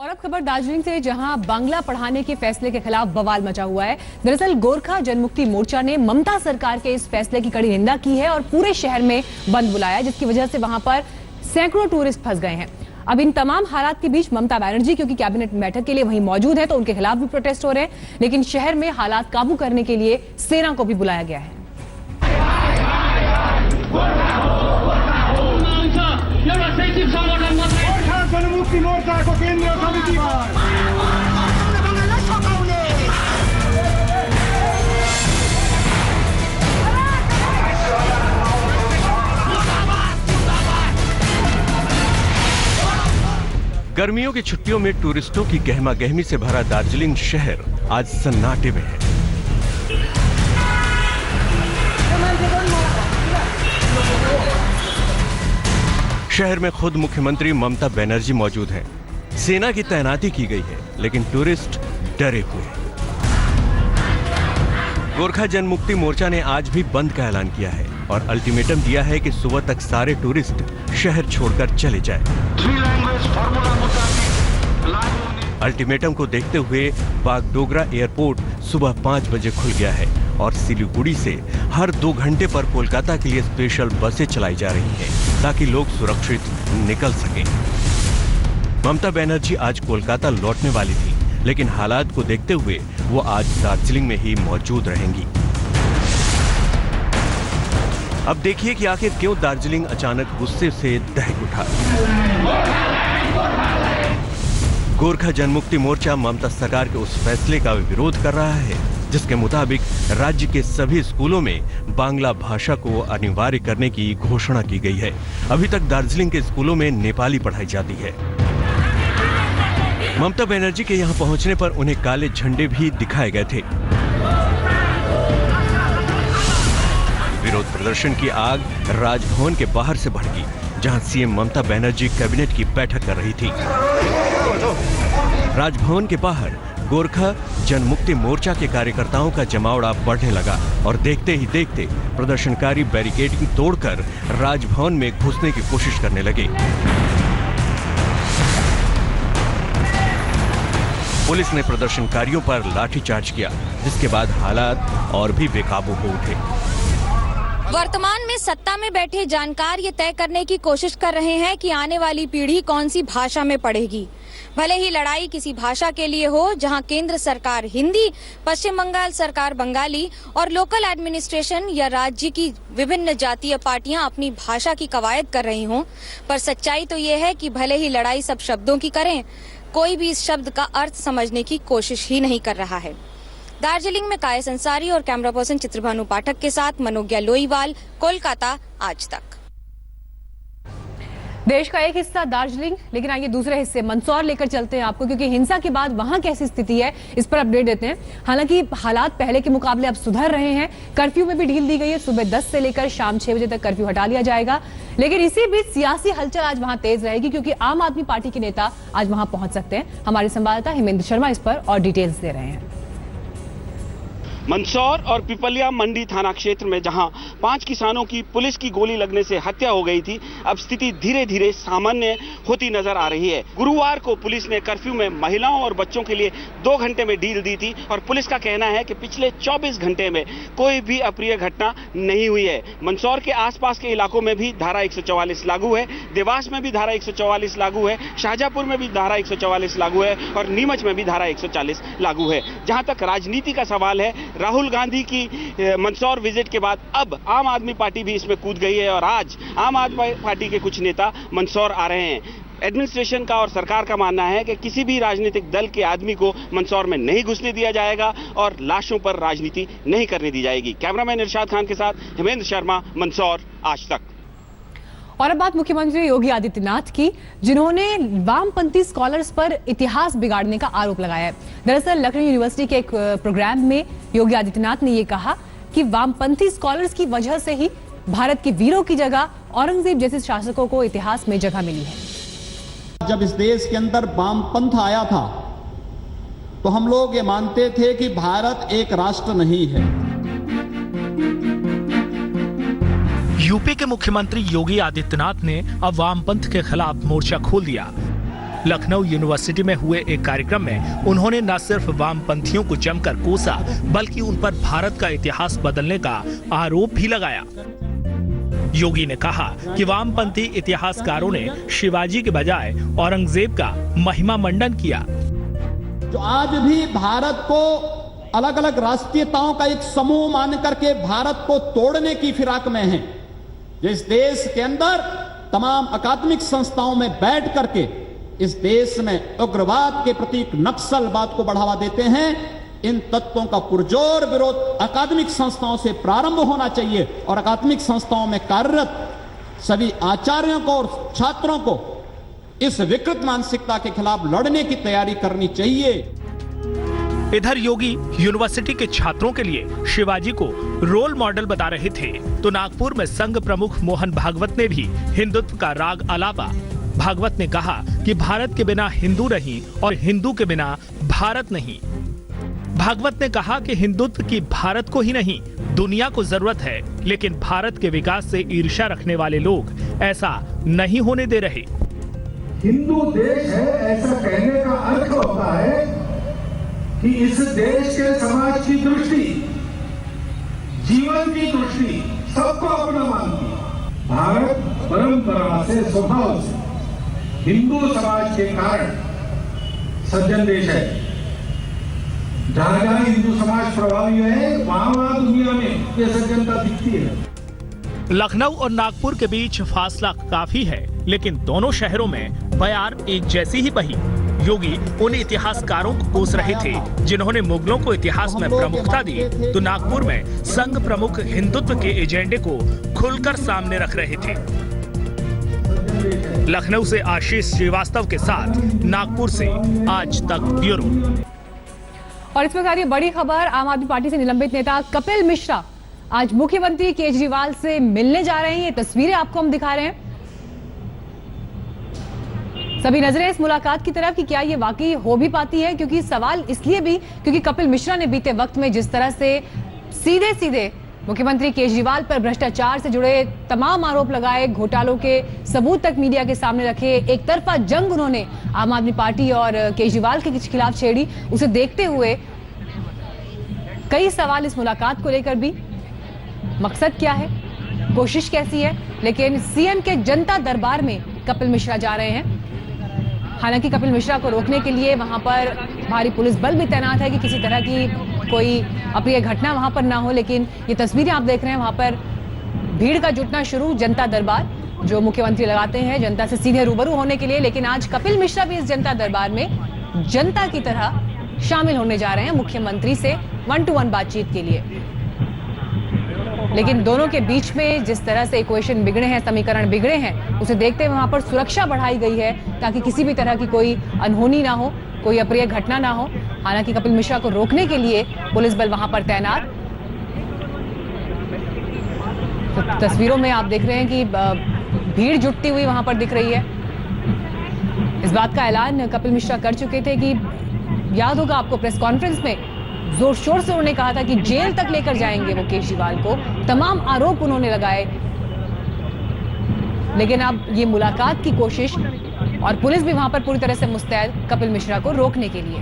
और अब खबर दार्जिलिंग से, जहां बांग्ला पढ़ाने के फैसले के खिलाफ बवाल मचा हुआ है। दरअसल गोरखा जनमुक्ति मोर्चा ने ममता सरकार के इस फैसले की कड़ी निंदा की है और पूरे शहर में बंद बुलाया, जिसकी वजह से वहां पर सैकड़ों टूरिस्ट फंस गए हैं। अब इन तमाम हालात के बीच ममता बनर्जी क्योंकि कैबिनेट बैठक के लिए वहीं मौजूद है, तो उनके खिलाफ भी प्रोटेस्ट हो रहे हैं, लेकिन शहर में हालात काबू करने के लिए सेना को भी बुलाया गया है। जनमुक्ति मोर्चाको केन्द्रीय समितिमा गर्मियों की छुट्टियों में टूरिस्टों की गहमा गहमी से भरा दार्जिलिंग शहर आज सन्नाटे में है। शहर में खुद मुख्यमंत्री ममता बनर्जी मौजूद हैं। सेना की तैनाती की गई है, लेकिन टूरिस्ट डरे हुए हैं। गोरखा जनमुक्ति मोर्चा ने आज भी बंद का ऐलान किया है और अल्टीमेटम दिया है कि सुबह तक सारे टूरिस्ट शहर छोड़कर चले जाएं। अल्टीमेटम को देखते हुए बागडोगरा एयरपोर्ट सुबह 5 बजे खुल गया है और सिलीगुड़ी से हर 2 घंटे पर कोलकाता के लिए स्पेशल बसें चलाई जा रही हैं ताकि लोग सुरक्षित निकल सकें। ममता बनर्जी आज कोलकाता लौटने वाली थी, लेकिन हालात को देखते हुए वो आज दार्जिलिंग में ही मौजूद रहेंगी। अब देखिए कि आखिर क्यों दार्जिलिंग अचानक गुस्से से दहक उठा। गोरखा जनमुक्ति मोर्चा ममता सरकार के उस फैसले का विरोध कर रहा है जिसके मुताबिक राज्य के सभी स्कूलों में बांग्ला भाषा को अनिवार्य करने की घोषणा की गई है। अभी तक दार्जिलिंग के स्कूलों में नेपाली पढ़ाई जाती है। ममता बनर्जी के यहां पहुंचने पर उन्हें काले झंडे भी दिखाए गए थे। विरोध प्रदर्शन की आग राजभवन के बाहर से भड़की, जहां सीएम ममता बनर्जी कैबिनेट की बैठक कर रही थी। राजभवन के बाहर गोरखा जनमुक्ति मोर्चा के कार्यकर्ताओं का जमावड़ा बढ़ने लगा और देखते ही देखते प्रदर्शनकारी बैरिकेडिंग तोड़कर राजभवन में घुसने की कोशिश करने लगे। पुलिस ने प्रदर्शनकारियों पर लाठीचार्ज किया, जिसके बाद हालात और भी बेकाबू हो उठे। वर्तमान में सत्ता में बैठे जानकार ये तय करने की कोशिश कर रहे हैं कि आने वाली पीढ़ी कौन सी भाषा में पढ़ेगी। भले ही लड़ाई किसी भाषा के लिए हो जहां केंद्र सरकार हिंदी, पश्चिम बंगाल सरकार बंगाली और लोकल एडमिनिस्ट्रेशन या राज्य की विभिन्न जातीय पार्टियां अपनी भाषा की कवायद कर रही हों, पर सच्चाई तो ये है कि भले ही लड़ाई सब शब्दों की करें, कोई भी इस शब्द का अर्थ समझने की कोशिश ही नहीं कर रहा है। दार्जिलिंग में कायस अंसारी और कैमरा पर्सन चित्रभानु पाठक के साथ मनोज्ञा लोईवाल, कोलकाता, आज तक। देश का एक हिस्सा दार्जिलिंग, लेकिन आइए दूसरे हिस्से मंदसौर लेकर चलते हैं आपको, क्योंकि हिंसा के बाद वहां कैसी स्थिति है इस पर अपडेट देते हैं। हालांकि हालात पहले के मुकाबले अब सुधर रहे हैं। कर्फ्यू में भी ढील दी गई है, सुबह 10 से लेकर शाम 6 बजे तक कर्फ्यू हटा लिया जाएगा। लेकिन इसी बीच सियासी हलचल आज वहां तेज रहेगी, क्योंकि आम आदमी पार्टी के नेता आज वहां पहुंच सकते हैं। हमारे संवाददाता हेमेंद्र शर्मा इस पर और डिटेल्स दे रहे हैं। मंदसौर और पिपलिया मंडी थाना क्षेत्र में जहां 5 किसानों की पुलिस की गोली लगने से हत्या हो गई थी, अब स्थिति धीरे धीरे सामान्य होती नजर आ रही है। गुरुवार को पुलिस ने कर्फ्यू में महिलाओं और बच्चों के लिए 2 घंटे में ढील दी थी और पुलिस का कहना है कि पिछले 24 घंटे में कोई भी अप्रिय घटना नहीं हुई है। मंदसौर के आसपास के इलाकों में भी धारा 144 लागू है, देवास में भी धारा 144 लागू है, शाहजहांपुर में भी धारा 144 लागू है और नीमच में भी धारा 140 लागू है। जहां तक राजनीति का सवाल है, राहुल गांधी की मंदसौर विजिट के बाद अब आम आदमी पार्टी भी इसमें कूद गई है और आज आम आदमी पार्टी के कुछ नेता मंदसौर आ रहे हैं। एडमिनिस्ट्रेशन का और सरकार का मानना है कि किसी भी राजनीतिक दल के आदमी को मंदसौर में नहीं घुसने दिया जाएगा और लाशों पर राजनीति नहीं करने दी जाएगी। कैमरामैन इरशाद खान के साथ हेमेंद्र शर्मा, मंदसौर, आज तक। और अब बात मुख्यमंत्री योगी आदित्यनाथ की, जिन्होंने वामपंथी स्कॉलर्स पर इतिहास बिगाड़ने का आरोप लगाया है। दरअसल लखनऊ यूनिवर्सिटी के एक प्रोग्राम में योगी आदित्यनाथ ने यह कहा कि वामपंथी स्कॉलर्स की वजह से ही भारत के वीरों की जगह औरंगजेब जैसे शासकों को इतिहास में जगह मिली है। जब इस देश के अंदर वामपंथ आया था तो हम लोग ये मानते थे कि भारत एक राष्ट्र नहीं है। यूपी के मुख्यमंत्री योगी आदित्यनाथ ने अब वामपंथ के खिलाफ मोर्चा खोल दिया। लखनऊ यूनिवर्सिटी में हुए एक कार्यक्रम में उन्होंने न सिर्फ वामपंथियों को जमकर कोसा, बल्कि उन पर भारत का इतिहास बदलने का आरोप भी लगाया। योगी ने कहा कि वामपंथी इतिहासकारों ने शिवाजी के बजाय औरंगजेब का महिमा मंडन किया। जो आज भी भारत को अलग अलग राष्ट्रीयताओं का एक समूह मान करके भारत को तोड़ने की फिराक में है, जिस देश के अंदर तमाम अकादमिक संस्थाओं में बैठ करके इस देश में उग्रवाद के प्रतीक नक्सलवाद को बढ़ावा देते हैं, इन तत्वों का पुरजोर विरोध अकादमिक संस्थाओं से प्रारंभ होना चाहिए और अकादमिक संस्थाओं में कार्यरत सभी आचार्यों को और छात्रों को इस विकृत मानसिकता के खिलाफ लड़ने की तैयारी करनी चाहिए। इधर योगी यूनिवर्सिटी के छात्रों के लिए शिवाजी को रोल मॉडल बता रहे थे, तो नागपुर में संघ प्रमुख मोहन भागवत ने भी हिंदुत्व का राग आलापा। भागवत ने कहा कि भारत के बिना हिंदू नहीं और हिंदू के बिना भारत नहीं। भागवत ने कहा कि हिंदुत्व की भारत को ही नहीं दुनिया को जरूरत है, लेकिन भारत के विकास से ईर्ष्या रखने वाले लोग ऐसा नहीं होने दे रहे। हिंदू देश है ऐसा कहने का अर्थ होता है कि इस देश के समाज की दृष्टि, जीवन की दृष्टि सबको अपना मानती है। भारत परंपरा से, स्वभाव से हिंदू समाज के कारण सज्जन देश है। जहां जहां हिंदू समाज प्रभावी है, वहां वहां दुनिया में ये सज्जनता दिखती है। लखनऊ और नागपुर के बीच फासला काफी है, लेकिन दोनों शहरों में बयार एक जैसी ही बही। योगी उन इतिहासकारों को कोस रहे थे जिन्होंने मुगलों को इतिहास में प्रमुखता दी, तो नागपुर में संघ प्रमुख हिंदुत्व के एजेंडे को खुलकर सामने रख रहे थे। लखनऊ से आशीष श्रीवास्तव के साथ नागपुर से आज तक ब्यूरो। और इस प्रकार ये बड़ी खबर, आम आदमी पार्टी से निलंबित नेता कपिल मिश्रा आज मुख्यमंत्री केजरीवाल से मिलने जा रहे हैं। ये तस्वीरें आपको हम दिखा रहे हैं। सभी नजरें इस मुलाकात की तरफ कि क्या ये वाकई हो भी पाती है, क्योंकि सवाल इसलिए भी क्योंकि कपिल मिश्रा ने बीते वक्त में जिस तरह से सीधे सीधे मुख्यमंत्री केजरीवाल पर भ्रष्टाचार से जुड़े तमाम आरोप लगाए, घोटालों के सबूत तक मीडिया के सामने रखे, एक तरफा जंग उन्होंने आम आदमी पार्टी और केजरीवाल के खिलाफ छेड़ी, उसे देखते हुए कई सवाल इस मुलाकात को लेकर भी। मकसद क्या है, कोशिश कैसी है, लेकिन सीएम के जनता दरबार में कपिल मिश्रा जा रहे हैं। हालांकि कपिल मिश्रा को रोकने के लिए वहां पर भारी पुलिस बल भी तैनात है कि किसी तरह की कोई अप्रिय घटना वहां पर ना हो। लेकिन ये तस्वीरें आप देख रहे हैं, वहां पर भीड़ का जुटना शुरू, जनता दरबार जो मुख्यमंत्री लगाते हैं जनता से सीधे रूबरू होने के लिए। लेकिन आज कपिल मिश्रा भी इस जनता दरबार में जनता की तरह शामिल होने जा रहे हैं मुख्यमंत्री से 1-to-1 बातचीत के लिए। लेकिन दोनों के बीच में जिस तरह से इक्वेशन बिगड़े हैं, समीकरण बिगड़े हैं, उसे देखते हुए वहां पर सुरक्षा बढ़ाई गई है ताकि किसी भी तरह की कोई अनहोनी ना हो, कोई अप्रिय घटना ना हो। हालांकि कपिल मिश्रा को रोकने के लिए पुलिस बल वहां पर तैनात। तो तस्वीरों में आप देख रहे हैं कि भीड़ जुटती हुई वहां पर दिख रही है। इस बात का ऐलान कपिल मिश्रा कर चुके थे कि याद होगा आपको, प्रेस कॉन्फ्रेंस में जोर शोर से उन्होंने कहा था कि जेल तक लेकर जाएंगे वो केजरीवाल को, तमाम आरोप उन्होंने लगाए। लेकिन अब ये मुलाकात की कोशिश और पुलिस भी वहां पर पूरी तरह से मुस्तैद कपिल मिश्रा को रोकने के लिए।